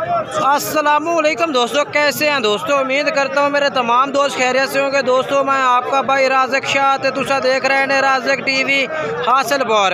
अस्सलामुअलैकुम दोस्तों, कैसे हैं दोस्तों। उम्मीद करता हूँ मेरे तमाम दोस्त खैरियत से होंगे। दोस्तों मैं आपका भाई राज़क शाह ते तुसा देख रहे हैं राज़क टीवी हासिलपुर।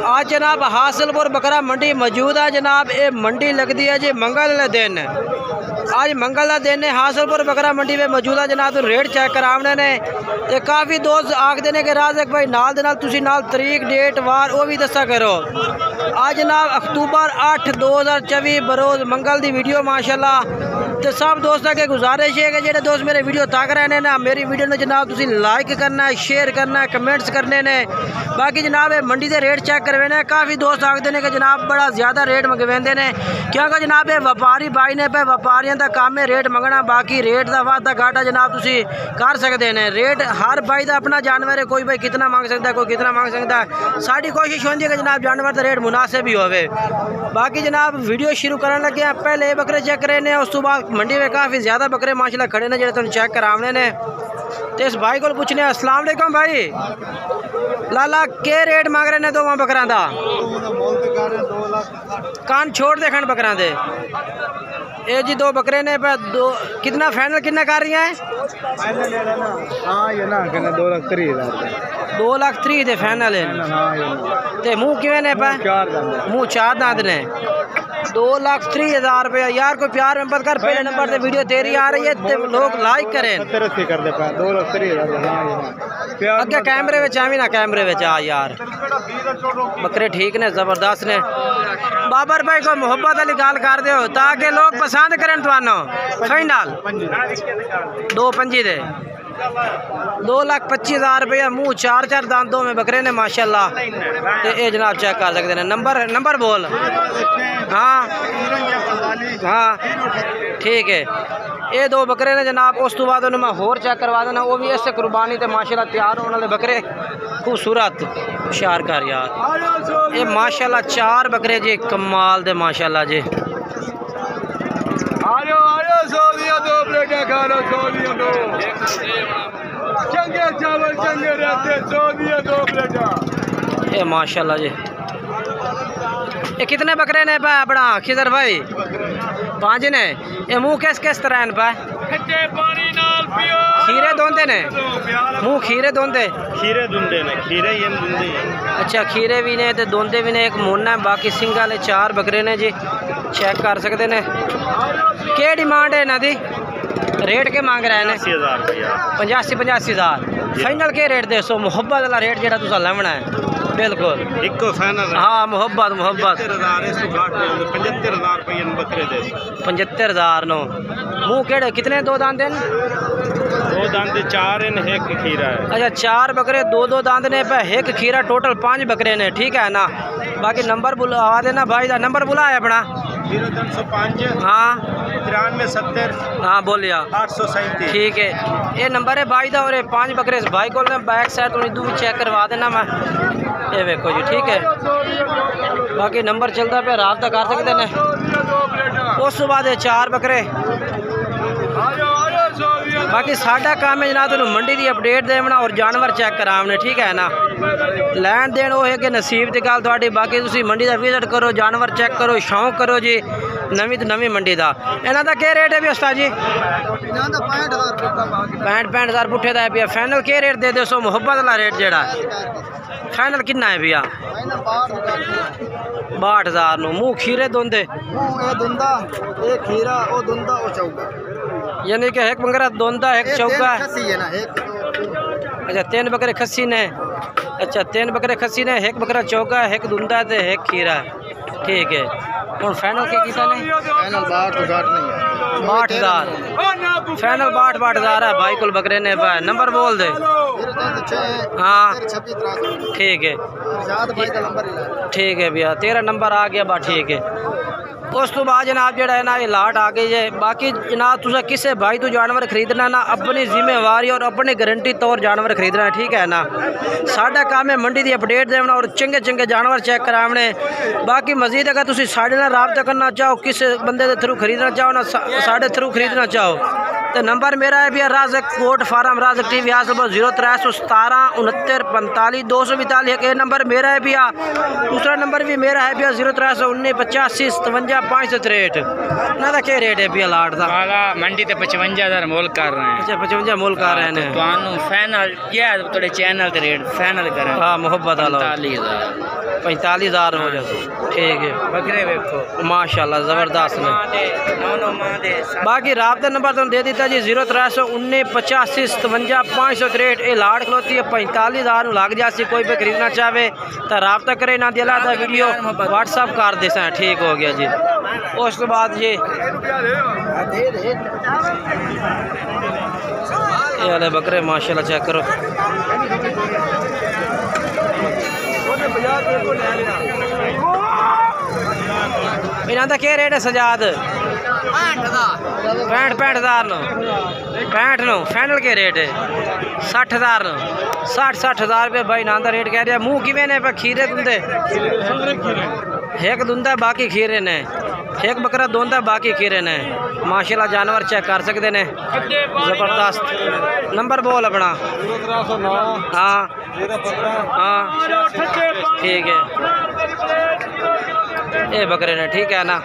आज जनाब हासिलपुर बकरा मंडी मौजूद है जनाब। ये मंडी लगती है जी मंगल दिन। आज मंगल का दिन है, हासिलपुर बकरा मंडी में मौजूद है जनाब। तो रेट चेक कराने ने ते काफ़ी दोस्त आखते हैं कि राज़क भाई नाल दे नाल तुसी नाल तरीक डेट वार वो भी दसा करो। आज जनाब अक्तूबर 8 2024 बरोज़ मंगल की वीडियो माशाल्लाह। तो सब दोस्तों के गुजारिश है कि जो दोस्त मेरे वीडियो तक रहे हैं ना, मेरी वीडियो ने जनाब तुसी लाइक करना है, शेयर करना है, कमेंट्स करने ने। बाकी जनाब मंडी के रेट चेक करवाने। काफ़ी दोस्त आखते हैं कि जनाब बड़ा ज़्यादा रेट मंगवाते हैं, क्योंकि जनाब ये व्यापारी भाई ने पे व्यापारियों का काम है रेट मंगना। बाकी रेट का वादा घाटा जनाब तुसी कर सकते हैं। रेट हर भाई का अपना जानवर है, कोई भाई कितना मांग सकता है, कोई कितना मांग सकता है। साड़ी कोशिश होती है कि जनाब जानवर का रेट मुनासिब ही होवे। बाकी जनाब वीडियो शुरू करने लगे हैं, पहले ये बकरे चेक करे ने, उस तो बाद मंडी में काफ़ी ज़्यादा बकरे माशाल्लाह खड़े ने जो तुम चेक कराने ने। तो इस भाई को पूछने अस्सलाम वालेकुम भाई, लाला के रेट मांग रहे ने दो बकरा का? कान छोड़ दे खंड बकरा दे। ये जी दो बकरे ने पे दो कितना फाइनल कितना कर रही हैं? हाँ ये ना कहने 2,30,000 2,30,000 दे फाइनल है। ते मुँह किवें ने पे? मुँह चार दांत ने। 2,30,000 रुपया। यार कोई प्यार में कर, पहले नंबर से वीडियो तेरी आ रही है ते लोग लाइक करें। कर दे 2,30,000 अगे कैमरे में आवी ना, कैमरे में आ यार। बकरे ठीक ने, जबरदस्त ने। बाबर भाई को मोहब्बत वाली गाल कर दो ताकि लोग पसंद करें। तुहानू फाइनल 2,25 दे 2,25,000 रुपया। मुँह चार दांतों में बकरे ने माशाल्लाह। तो ये जनाब चेक कर सकते हैं। नंबर बोल। हाँ हाँ ठीक है। ये दो बकरे ने जनाब। उस तो बाद मैं होर चेक करवा देना, वो भी इससे कुर्बानी तो माशाल्लाह तैयार होने वाले बकरे खूबसूरत शार कर यार। ये माशाल्लाह चार बकरे जी कमाल दे माशाल्लाह जी। दो प्लेटें खा लो, दो चंगे चावल चंगे रहते, दो प्लेटें। ये माशाल्लाह जी। ये कितने बकरे ने पा अपना खिदर भाई? 5 ने। ये मुँह किस तरह है पा? खीरे दोंदे ने मुँह, खीरे दोंदे ने खीरे ये दुंदे। अच्छा खीरे भी ने ते दोंदे भी ने। एक मोना है, बाकी सिंग वाले 4 बकरे ने जी। चेक कर सकते ने। क्या डिमांड है इन्हों की? रेट के मांग रहे हैं? 85,000 फाइनल के रेट दे सो? मुहब्बत वाला रेट जो तुसा लेवना है बिल्कुल इको फाइनल। हाँ मुहब्बत 75,000 रुपये बकरे दे। 75,000 नो। मुँह केड़े कितने? 2 दांत हैं? 2 दांत 4 हैं, एक खीरा है। अच्छा 4 बकरे 2 दांत ने पे, एक खीरा, टोटल 5 बकरे ने। ठीक है ना। बाकी नंबर बुला देना भाई का। नंबर बुला है अपना 0305 हाँ 9370 हाँ बोलिया 837। ठीक है। ये नंबर है भाई का। और 5 बकरे इस भाई को बैक साइड तो भी चेक करवा देना मैं। ये देखो जी ठीक है। बाकी नंबर चलता पे रात कर सकते हैं। उस बाद 4 बकरे। बाकी साडा काम है जनाब तुम मंडी की अपडेट देना और जानवर चेक कराने। ठीक है ना। लैन देन वो है कि नसीब की गल थोड़ी। बाकी तुम मंडी का विजिट करो, जानवर चेक करो, शौक करो जी। नवी तो नवी मंडी का इन्हों का क्या रेट है भी उस्ताद जी? 65,000 पुठे का है भैया। फाइनल क्या रेट दे दो सो? मुहब्बत वाला रेट जोड़ा फाइनल कितना है भैया? 62,000 नो। मुँह खीरे दोंदे यानी कि एक बकरा दोंदा, एक चौका। अच्छा 3 बकरे खस्सी ने। अच्छा 3 बकरे खस्सी ने, एक बकरा चौका, एक दुंदा ते एक खीरा। ठीक है। और फाइनल के कितना ने? फाइनल 62,000 फाइनल 62,000 है भाई कुल बकरे ने। नंबर बोल दे। हाँ ठीक है ठीक है भैया। 13 नंबर आ गया बा। ठीक है। उस तो बाद जनाब जो है ना ये लाट आ गई है। बाकी जनाब तुझे किसे भाई तो जानवर खरीदना ना अपनी जिम्मेवारी और अपनी गारंटी तौर जानवर खरीदना। ठीक है ना। साडा काम है मंडी की अपडेट देना और चंगे चंगे जानवर चेक कराने। बाकी मजीद अगर तुम साढ़े नाल राबता करना चाहो, किसी बंदे के थ्रू खरीदना चाहो ना, साढ़े थ्रू खरीदना चाहो तो नंबर मेरा है भैया राजक कोट फार्म राजक टीवी हासिल 0317 69 45 242 एक नंबर मेरा है भैया। दूसरा नंबर भी मेरा है भैया 0319 85 57 563 ना था क्या रेट है भैया लाट का मंडी ते 55,000 मोल कर रहे हैं। अच्छा 55 मोल कर रहे हैं तो फाइनल क्या है थोड़े चैनल ते रेट फाइनल करें। हाँ मोहब्बत वाला 45,000 हो जाते ठीक है। बकरे देखो माशाल्लाह ज़बरदस्त ने। बाकी राब्ता नंबर तुम दे दिता जी 0319 85 57 563 ये लाड़ खलोती है 45,000 लग जासी। कोई भी खरीदना चाहे तो राब्ता करे ना दिला था वीडियो व्हाट्सअप कर दे ठीक हो गया जी। उस तो बाद ये वाले बकरे माशाल्लाह चेक करो इन्हों का क्या रेट है सजाद 65,000 नो 65 नो फाइनल के रेट है 60,000 नो 60,000 रुपये भाई इन्हों का रेट कह रहा। मुँह किमें ने खीरे दुंदे एक दुंदा बाकी खीरे ने एक बकरा दोंदा बाकी खीरे ने माशाल्लाह जानवर चेक कर सकते हैं ज़बरदस्त। नंबर बोल अपना। हाँ हाँ ठीक है ये बकरे ने ठीक है ना।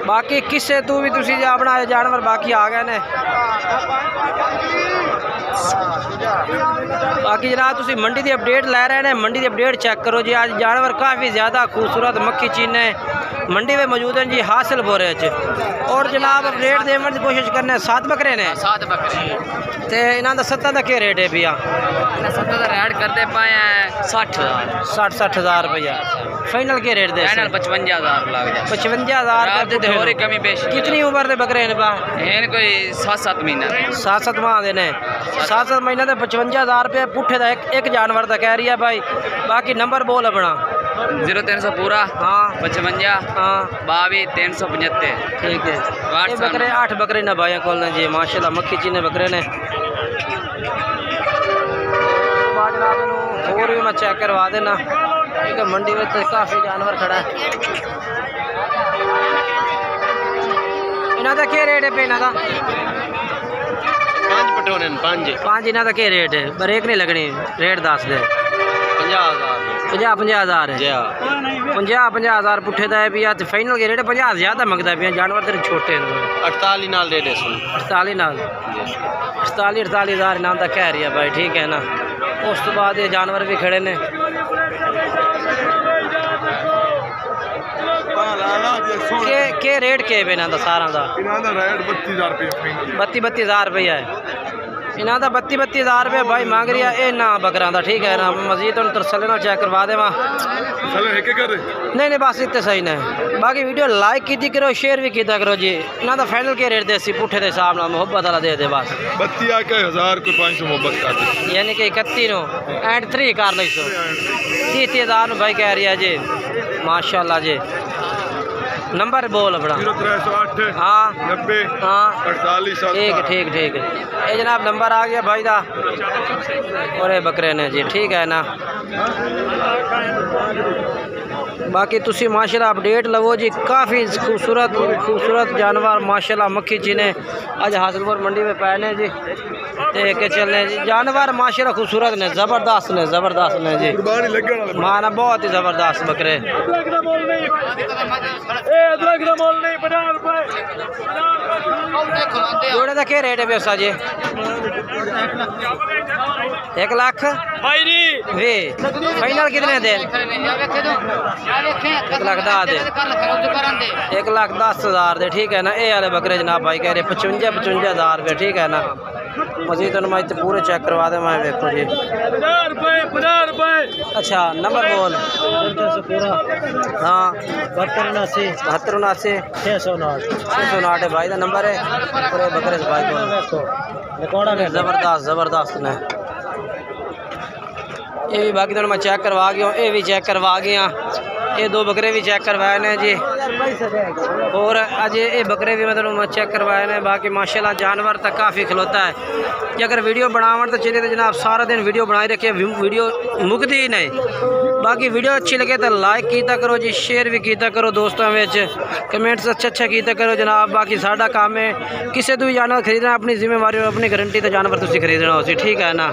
बाकी किससे तू भी तुसी अपना जानवर बाकी आ गए ने। बाकी जनाब तुसी मंडी की अपडेट लै रहे हैं मंडी की अपडेट चेक करो जी। आज जानवर काफ़ी ज़्यादा खूबसूरत मक्खी चीने मंडी में मौजूद हैं जी हासिल बोरे और जनाब अपडेट देने की कोशिश करने 7 बकरे ने 7 बकरे तो इन्हों का 7 का क्या रेट है भैया 7 का रेट करते पाए 60,000 रुपया फाइनल के रेट दे 55,000 और कमी पेश। कितनी उम्र के बकरे हैं कोई 7-7 महीना 7-7 माह के ने 7-7 महीने के 55,000 रुपये पुठे का एक जानवर का कह रही है भाई। बाकी नंबर बोल अपना 0300 पूरा हाँ 55 हाँ 22 375 ठीक है। बकरे 8 बकरे ने भाई को जी माशाल्लाह मक्खी चीने बकरे ने। और भी मैं चेक करवा देना क्योंकि मंडी में तो काफ़ी जानवर खड़ा है। इन्हों का क्या रेट है पे इन्हों का 5 पटोने 5 इन्हों का क्या रेट है ब्रेक नहीं लगनी रेट दस दे 50,000 है 50,000 पुठे का है भी तो फाइनल के रेट 50 ज़्यादा मंगता पे जानवर तेरे छोटे 48 नाल रेट है 48 नाल 48,000 इनाम का कह रही है भाई ठीक है ना। उस तो बाद ये जानवर भी खड़े ने के रेट के इन्हों का सारा का 32,000 रुपया है इन्हों का 32,000 रुपये भाई मांग रही है ये ना बकरा का ठीक है ना। मजीद हम तरसले ना चेक करवा देव नहीं बस इतने सही ने। बाकी वीडियो लाइक की करो शेयर भी किया करो जी। इन्हों का फाइनल के रेट देसी पुठे के हिसाब से मुहब्बत वाला दे दे बस 32,000 को 500 मुहब्बत कर यानी कि 31 नो एंड 3 कर लो 30,000 भाई कह रही है जी माशाल्लाह जी। नंबर बोल अपना 0308 हाँ 90 हाँ 48 ठीक है ये जनाब नंबर आ गया भाई दा और ये बकरे ने जी ठीक है ना। बाकी तुसी माशाल्लाह अपडेट लवो जी काफ़ी खूबसूरत जानवर माशाल्लाह मक्खी चीने अज हासिलपुर मंडी में पाए ने जी के चलने जी जानवर माशाल्लाह खूबसूरत ने ज़बरदस्त ने जी माना बहुत ही ज़बरदस्त बकरे। जोड़े का क्या रेट है व्यवस्था जी 1 लाख वे फाइनल कितने दे 1,10,000 दे ठीक है ना। ये वाले बकरे जनाब भाई कह रहे 55,000 रुपये ठीक है ना। मजीद मैं इतने पूरे चेक करवा दे मैं देखो जी 50 रुपये। अच्छा नंबर बोल हाँ 72 79 609 है भाई का नंबर है पूरे बकरे से भाई को ज़बरदस्त ने। ये भी बाकी तो मैं चेक करवा गया ये भी चेक करवा गया ये 2 बकरे भी चेक करवाए ने जी और अज ये बकरे भी मतलब चेक करवाए ने। बाकी माशाल्लाह जानवर तक काफ़ी खलोता है। कि अगर वीडियो बनावन तो चलिए तो जनाब सारा दिन वीडियो बनाई रखिए, वीडियो मुकती ही नहीं। बाकी वीडियो अच्छी लगे तो लाइक कीता करो जी, शेयर भी कीता करो दोस्तों में, कमेंट्स अच्छा कीता करो जनाब। बाकी साडा काम है किसी तो भी जानवर खरीदना अपनी जिम्मेवारी और अपनी गारंटी तो जानवर तुम खरीदना हो, ठीक है ना।